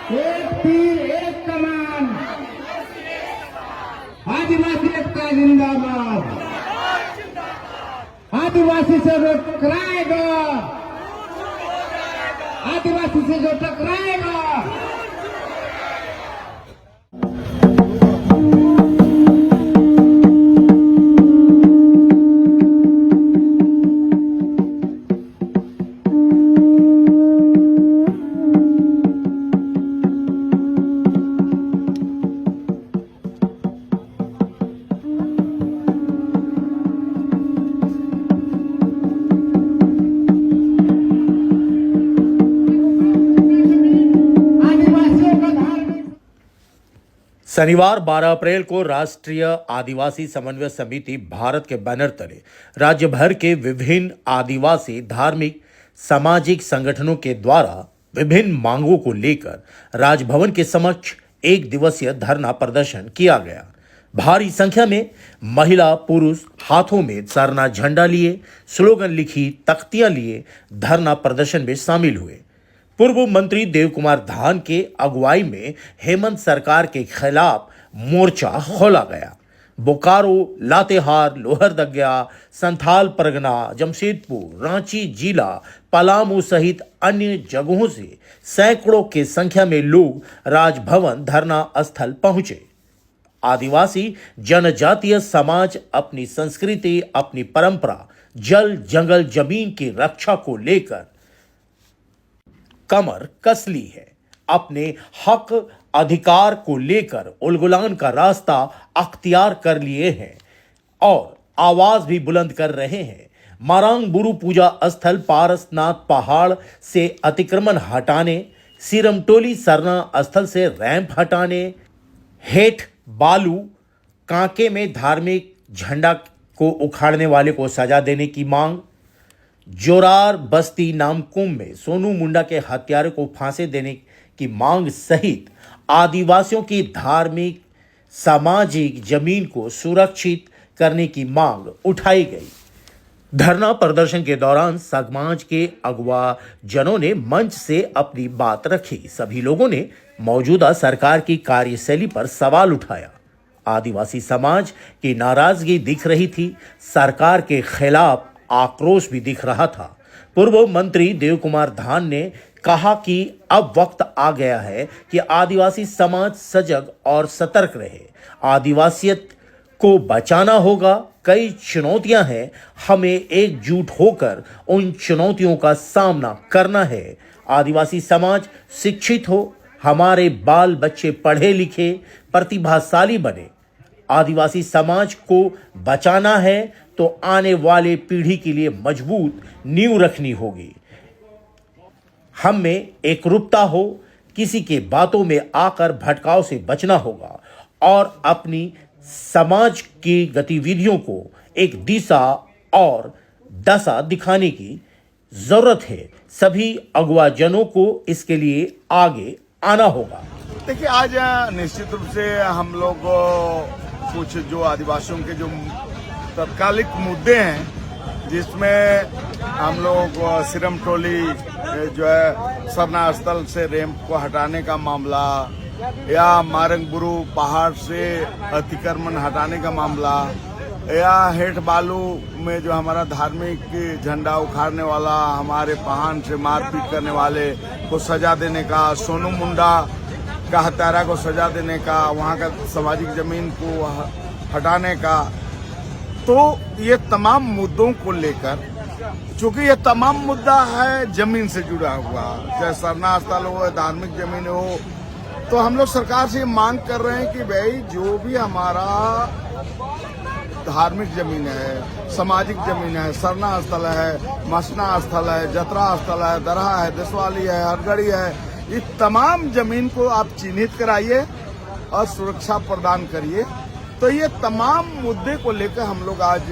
एक तीर एक कमान, आदिवासी एकता जिंदाबाद। आदिवासी से जो टकराएगा, आदिवासी से जो टकराएगा, शनिवार 12 अप्रैल को राष्ट्रीय आदिवासी समन्वय समिति भारत के बैनर तले राज्य भर के विभिन्न आदिवासी धार्मिक सामाजिक संगठनों के द्वारा विभिन्न मांगों को लेकर राजभवन के समक्ष एक दिवसीय धरना प्रदर्शन किया गया। भारी संख्या में महिला पुरुष हाथों में सरना झंडा लिए स्लोगन लिखी तख्तियां लिए धरना प्रदर्शन में शामिल हुए। पूर्व मंत्री देव कुमार धान के अगुवाई में हेमंत सरकार के खिलाफ मोर्चा खोला गया। बोकारो, लातेहार, लोहरदगा, संथाल परगना, जमशेदपुर, रांची जिला, पलामू सहित अन्य जगहों से सैकड़ों की संख्या में लोग राजभवन धरना स्थल पहुंचे। आदिवासी जनजातीय समाज अपनी संस्कृति, अपनी परंपरा, जल जंगल जमीन की रक्षा को लेकर कमर कस ली है। अपने हक अधिकार को लेकर उलगुलान का रास्ता अख्तियार कर लिए हैं और आवाज भी बुलंद कर रहे हैं। मारांग बुरु पूजा स्थल पारसनाथ पहाड़ से अतिक्रमण हटाने, सिरमटोली सरना स्थल से रैंप हटाने, हेठ बालू कांके में धार्मिक झंडा को उखाड़ने वाले को सजा देने की मांग, जोरार बस्ती नामकुम में सोनू मुंडा के हत्यारे को फांसी देने की मांग सहित आदिवासियों की धार्मिक सामाजिक जमीन को सुरक्षित करने की मांग उठाई गई। धरना प्रदर्शन के दौरान समाज के अगवा जनों ने मंच से अपनी बात रखी। सभी लोगों ने मौजूदा सरकार की कार्यशैली पर सवाल उठाया। आदिवासी समाज की नाराजगी दिख रही थी, सरकार के खिलाफ आक्रोश भी दिख रहा था। पूर्व मंत्री देव कुमार धान ने कहा कि अब वक्त आ गया है कि आदिवासी समाज सजग और सतर्क रहे। आदिवासियत को बचाना होगा। कई चुनौतियां हैं, हमें एकजुट होकर उन चुनौतियों का सामना करना है। आदिवासी समाज शिक्षित हो, हमारे बाल बच्चे पढ़े लिखे प्रतिभाशाली बने। आदिवासी समाज को बचाना है तो आने वाले पीढ़ी के लिए मजबूत नींव रखनी होगी। हम में एकरूपता हो, किसी के बातों में आकर भटकाव से बचना होगा और अपनी समाज की गतिविधियों को एक दिशा और दशा दिखाने की जरूरत है। सभी अगुवाजनों को इसके लिए आगे आना होगा। देखिए, आज निश्चित रूप से हम लोग कुछ जो आदिवासियों के जो तत्कालिक मुद्दे हैं, जिसमें हम लोग सिरमटोली जो है सरना स्थल से रैंप को हटाने का मामला, या मारंग बुरु पहाड़ से अतिक्रमण हटाने का मामला, या हेठ बालू में जो हमारा धार्मिक झंडा उखाड़ने वाला, हमारे पहाड़ से मारपीट करने वाले को सजा देने का, सोनू मुंडा का हत्यारा को सजा देने का, वहाँ का सामाजिक जमीन को हटाने का, तो ये तमाम मुद्दों को लेकर, चूंकि ये तमाम मुद्दा है जमीन से जुड़ा हुआ, चाहे सरना स्थल हो, धार्मिक जमीन हो, तो हम लोग सरकार से मांग कर रहे हैं कि भाई जो भी हमारा धार्मिक जमीन है, सामाजिक जमीन है, सरना स्थल है, मसना स्थल है, जतरा स्थल है, दरहा है, दसवाली है, हरगढ़ी है, ये तमाम जमीन को आप चिन्हित कराइए और सुरक्षा प्रदान करिए। तो ये तमाम मुद्दे को लेकर हम लोग आज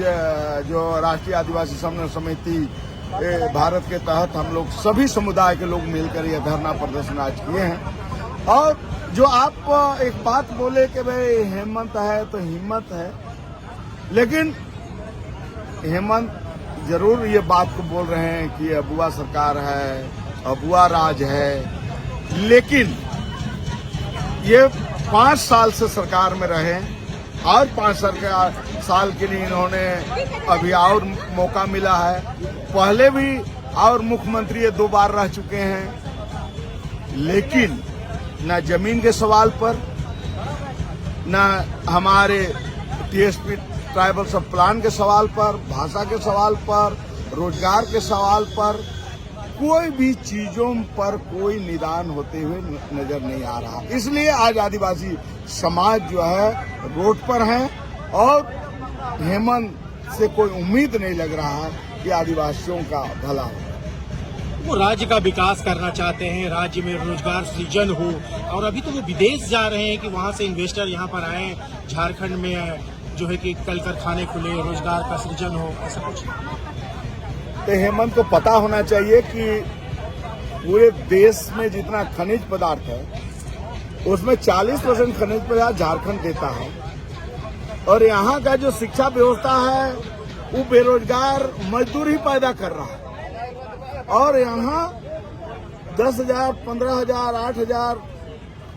जो राष्ट्रीय आदिवासी समन्वय समिति भारत के तहत हम लोग सभी समुदाय के लोग मिलकर ये धरना प्रदर्शन आज किए हैं। और जो आप एक बात बोले कि भाई हेमंत है तो हिम्मत है, लेकिन हेमंत जरूर ये बात को बोल रहे हैं कि अबुआ सरकार है, अबुआ राज है, लेकिन ये 5 साल से सरकार में रहे और 5 साल के लिए इन्होंने अभी और मौका मिला है। पहले भी और मुख्यमंत्री ये 2 बार रह चुके हैं, लेकिन न जमीन के सवाल पर, न हमारे टीएसपी ट्राइबल सब प्लान के सवाल पर, भाषा के सवाल पर, रोजगार के सवाल पर, कोई भी चीजों पर कोई निदान होते हुए नजर नहीं आ रहा। इसलिए आज आदिवासी समाज जो है रोड पर है और हेमंत से कोई उम्मीद नहीं लग रहा है कि आदिवासियों का भला हो। वो राज्य का विकास करना चाहते हैं, राज्य में रोजगार सृजन हो, और अभी तो वो विदेश जा रहे हैं कि वहां से इन्वेस्टर यहाँ पर आए, झारखंड में जो है कि कल कारखाने खुले, रोजगार का सृजन हो, ऐसा कुछ। तो हेमंत को पता होना चाहिए कि पूरे देश में जितना खनिज पदार्थ है उसमें 40% खनिज पदार्थ झारखंड देता है, और यहाँ का जो शिक्षा व्यवस्था है वो बेरोजगार मजदूर ही पैदा कर रहा है। और यहाँ 10,000, 15,000, 8,000,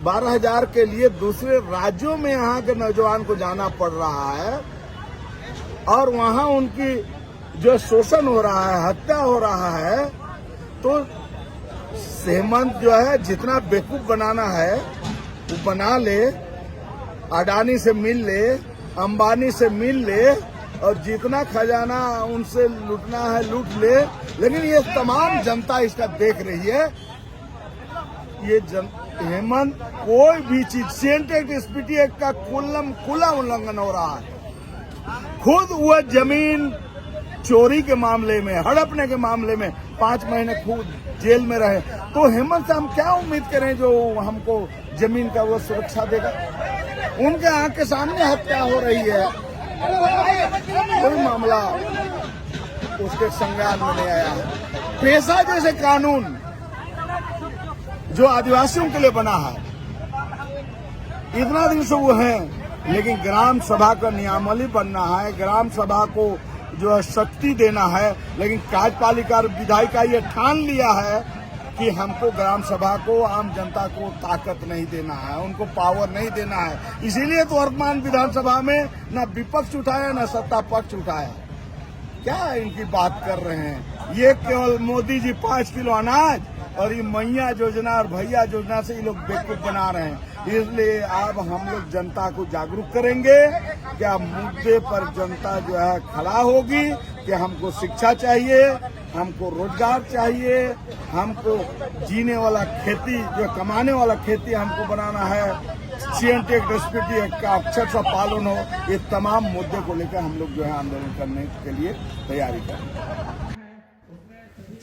12,000 के लिए दूसरे राज्यों में यहाँ के नौजवान को जाना पड़ रहा है, और वहाँ उनकी जो शोषण हो रहा है, हत्या हो रहा है। तो हेमंत जो है जितना बेवकूफ बनाना है वो बना ले, अडानी से मिल ले, अंबानी से मिल ले, और जितना खजाना उनसे लूटना है लूट ले, लेकिन ये तमाम जनता इसका देख रही है। ये हेमंत कोई भी चीज, सीएनटेक एसपीटी एक्ट का खुला उल्लंघन हो रहा है। खुद वह जमीन चोरी के मामले में, हड़पने के मामले में 5 महीने खुद जेल में रहे, तो हेमंत से हम क्या उम्मीद करें जो हमको जमीन का वो सुरक्षा देगा। उनके आंख के सामने हत्या हो रही है, कोई मामला उसके संज्ञान में नहीं आया है। पेशा जैसे कानून जो आदिवासियों के लिए बना है, इतना दिन से वो है, लेकिन ग्राम सभा का नियमावली बनना है, ग्राम सभा को जो है शक्ति देना है, लेकिन कार्यपालिका विधायिका ये ठान लिया है कि हमको ग्राम सभा को, आम जनता को ताकत नहीं देना है, उनको पावर नहीं देना है। इसीलिए तो वर्तमान विधानसभा में न विपक्ष उठाया न सत्ता पक्ष उठाया। क्या इनकी बात कर रहे हैं? ये केवल मोदी जी 5 किलो अनाज और ये मैया योजना और भैया योजना से ये लोग बेवकूफ बना रहे हैं। इसलिए अब हम लोग जनता को जागरूक करेंगे, क्या मुद्दे पर जनता जो है खड़ा होगी कि हमको शिक्षा चाहिए, हमको रोजगार चाहिए, हमको जीने वाला खेती, जो कमाने वाला खेती हमको बनाना है, सीएनटेक एसपीटी का अक्षर सा पालन हो। ये तमाम मुद्दे को लेकर हम लोग जो है आंदोलन करने के लिए तैयारी करेंगे।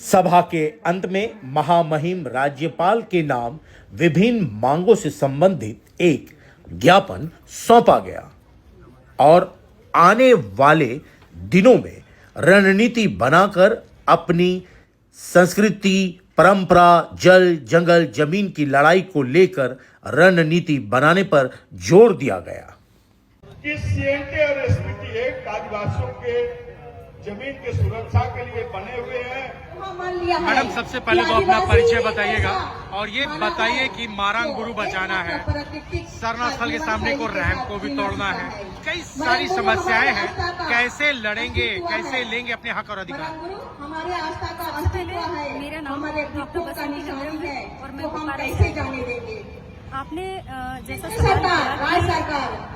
सभा के अंत में महामहिम राज्यपाल के नाम विभिन्न मांगों से संबंधित एक ज्ञापन सौंपा गया और आने वाले दिनों में रणनीति बनाकर अपनी संस्कृति, परंपरा, जल, जंगल, जमीन की लड़ाई को लेकर रणनीति बनाने पर जोर दिया गया। कि सीएनटे और एसपीटी एक्ट आदिवासियों के जमीन की सुरक्षा के लिए बने हुए हैं। मैडम, सबसे पहले तो अपना परिचय बताइएगा और ये बताइए कि मारांग गुरु बचाना है, सरना स्थल के सामने को रैंप को भी तोड़ना है, कई सारी समस्याएं हैं, कैसे लड़ेंगे, कैसे लेंगे अपने हक और अधिकार? हमारे आस्था का अस्तित्व है, मेरा नाम डॉक्टर बसंती चंद्रम है और मैं हम कैसे जाने देंगे? आपने जैसा सरकार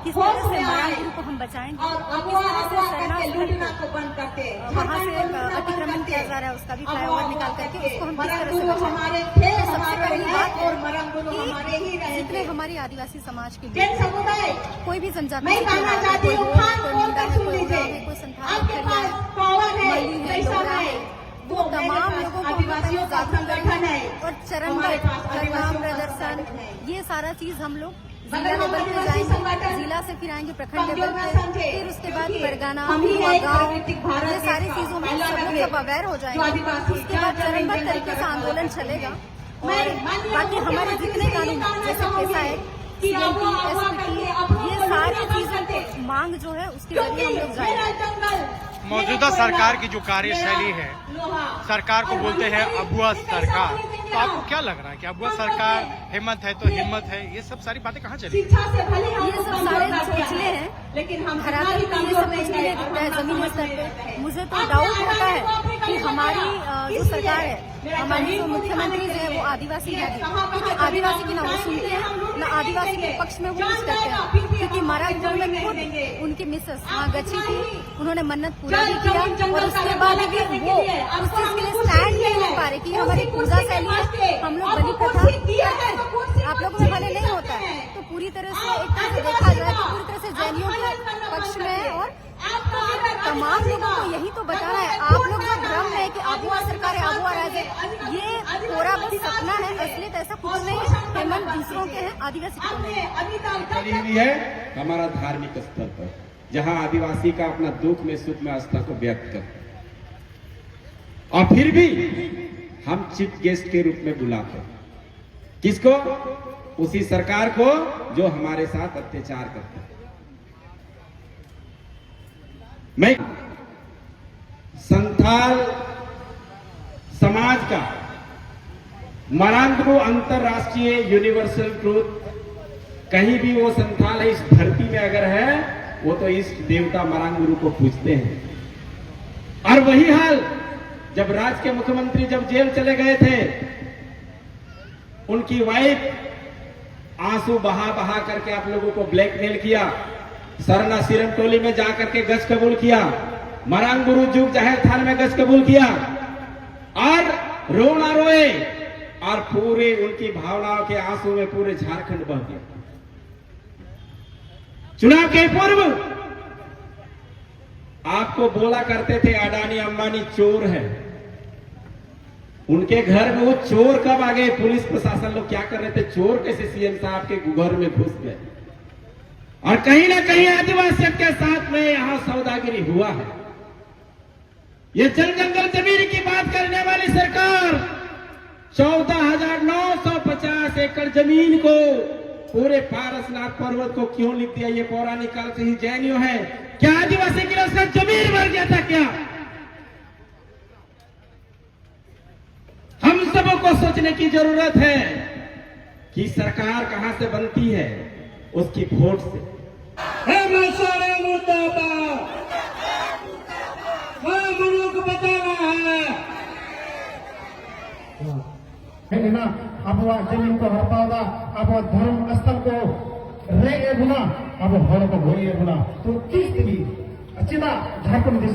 किस तरह से मारांग गुरु को हम बचाएंगे और किस तरह से सरना स्थल को बंद करते, वहाँ से अतिक्रमण किया जा रहा है उसका भी फ्लाईओवर निकाल करके उसको हम किस तरह से बचाएंगे? सबसे पहली बात कि जितने हमारी आदिवासी समाज के लिए कोई भी जनजाति कोई संथाल वो तमाम लोगों को आदिवासियों का संगठन है और चरणबद्ध परिणाम प्रदर्शन, ये सारा चीज हम लोग जिला लेवल पे जाएंगे, जिला से फिर आएंगे प्रखंड लेवल पे, फिर उसके बाद परगना, गाँव, ये सारी चीजों में सब लोग जब अवेयर हो जाएंगे उसके बाद चरणबद्ध तरीके से आंदोलन चलेगा। और बाकी हमारे जितने कानून जैसे पेशा एक्ट, सीएनटी, एसपीटी, ये सारी चीजों मांग जो है उसके जरिए हम लोग जाएंगे। मौजूदा सरकार की जो कार्यशैली है, सरकार को बोलते हैं अगुआ सरकार, तो आपको क्या लग रहा है कि अब वह सरकार हिम्मत है तो हिम्मत है, ये सब सारी बातें कहाँ चली? ये सब सारे चोचले हैं, लेकिन हम धरातल पे ये सब कुछ नहीं दिखता है जमीनी स्तर पे। मुझे तो डाउट होता है कि हमारी जो सरकार है, हमारे जो मुख्यमंत्री हैं वो आदिवासी हैं, क्योंकि आदिवासी की ना वो सुनते हैं ना आदिवासी के पक्ष में वो कुछ करते हैं। क्योंकि मारांगपुर में खुद उनकी मिसेस वहाँ गची थी, उन्होंने मन्नत पूरा भी किया और उसके बाद भी वो उस चीज के लिए स्टैंड नहीं ले पा रहे कि हमारी पूजा शैली है, हम लोग बलि प्रथा करते हैं, आप लोगों में भले नहीं होता है। तो पूरी तरह से एक तरह से देखा जाए तो पूरी तरह से जैनियों के पक्ष में है और तमाम लोगों को यही तो बताना है। आप लोग जो भ्रम है कि आबुआ सरकार है, आबुआ राज है, ये पूरा बस सपना है, असलियत ऐसा कुछ नहीं है। हेमंत दूसरों के हैं, आदिवासी को नहीं। चली हुई है हमारा धार्मिक स्तर पर, जहां आदिवासी का अपना दुख में सुख में आस्था को व्यक्त करते हैं, और फिर भी हम चीफ गेस्ट के रूप में बुलाते हैं किसको? उसी सरकार को जो हमारे साथ अत्याचार करता है। मैं संथाल समाज का मारांगपुर अंतरराष्ट्रीय यूनिवर्सल ट्रूथ, कहीं भी वो संथाल है इस धरती में अगर है, वो तो इस देवता मारांगुरु को पूजते हैं। और वही हाल जब राज्य के मुख्यमंत्री जब जेल चले गए थे, उनकी वाइफ आंसू बहा बहा करके आप लोगों को ब्लैकमेल किया, सरना सिरम टोली में जाकर के गज कबूल किया, मारांगुरु जुग जाहिर थान में गज कबूल किया और रोना रोए, और पूरे उनकी भावनाओं के आंसू में पूरे झारखंड बह गया। चुनाव के पूर्व आपको बोला करते थे अडानी अंबानी चोर है, उनके घर में वो चोर कब आ गए? पुलिस प्रशासन लोग क्या कर रहे थे? चोर कैसे सीएम साहब के घर में घुस गए? और कहीं ना कहीं आदिवासियों के साथ में यहां सौदागिरी हुआ है। ये जल जंगल जमीन की बात करने वाली सरकार 14,950 एकड़ जमीन को, पूरे पारसनाथ पर्वत को क्यों लिख दिया? ये पौराणिक काल से ही जैनियों है। क्या आदिवासी के लिए उसका जमीन भर गया था क्या? हम सबों को सोचने की जरूरत है कि सरकार कहां से बनती है, उसकी वोट से। मुल्क बचाना है ना अब जमीन को हड़पाओगा, अब धर्म स्थल को रेगे गुना, अब हर को भोगे गुना, तो किस भी अच्छी झारखंड देश